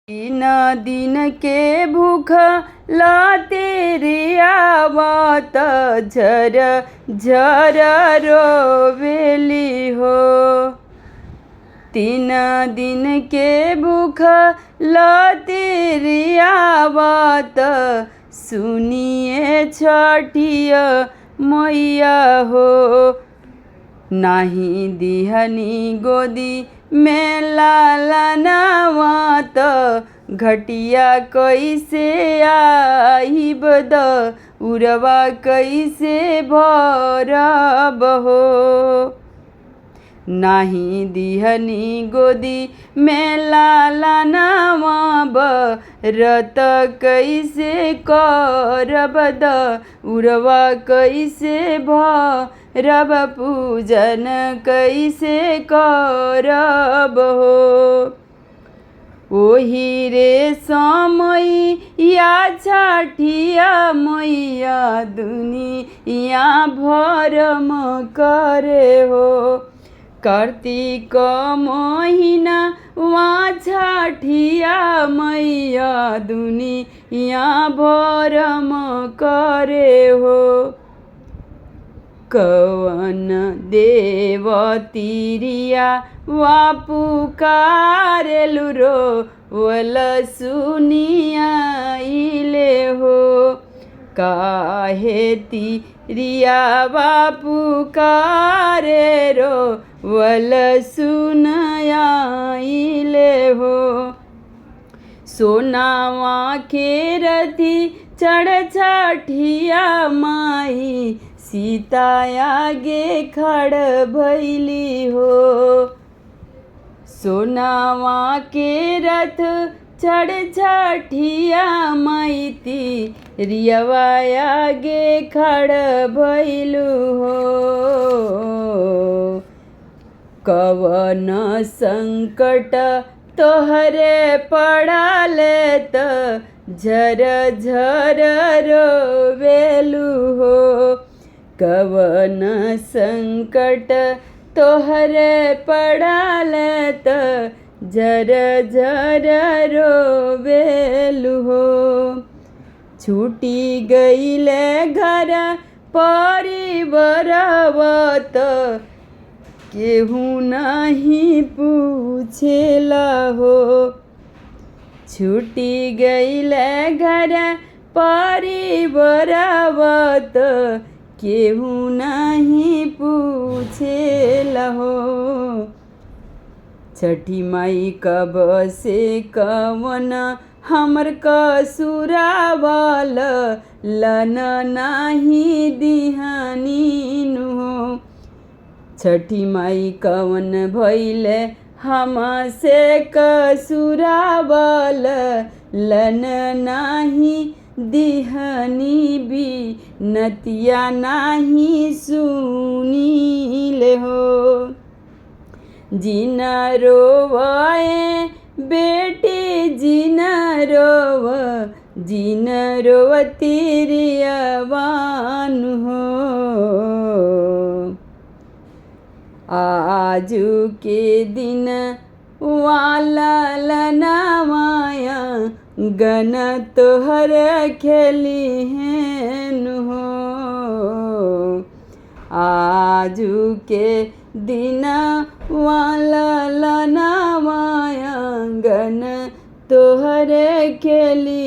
तीन दिन के भूख तेरे आवत झर झर रोवेली हो। तीन दिन के भूख तेरे आवत सुनिए छठिया मैया हो। नाही दिहनी गोदी में लालनवात घटिया कैसे आई बद उरवा कैसे भरब हो। नाही दिहनी गोदी में लालनवा रत कैसे करब द उरवा कैसे भरब पूजन कैसे करब हो। ओही रे समय या छठिया मैया दुनिया भरम करे हो। कार्तिक महीना वहाँ छठिया मैया दुनिया भरम करे हो। कवन देवतिरिया वा पुकारेलु रो वल सुनियाइले हो। काहे तिरिया वा पुकारे रो वल सुनयाइले हो। सोनावा के रथी चढ़ छठिया माई सीता आगे खड़ भैली हो। सोनावा के रथ चढ़ छठिया माई तिरियवा आगे खड़ भैलू हो। कवन संकट तोहरे पड़ले त झर झर रोवेलू हो। कवन संकट तोहरे पड़ले त झर झर रोवेलू हो। छूटी गईले घर परिवारवत केहू नहीं पूछेला हो। छूटी गईले घर परिवारवत केहू नहीं पूछेला हो। छठी माई कब से कवन हमर कसुरावल लन नाही दिहानीन हो। छठी माई कवन भइले हमसे कसुरावल लन नाही दिहनी बिनतिया नाही सुनीले हो। जिन रोवे बेटी जिन रोव तिरियवान हो। आजू के दिन वाला लनवाया गन तोहर खेली हैं हो। आजू के दिन वाला लनवाया गन तोहर खेली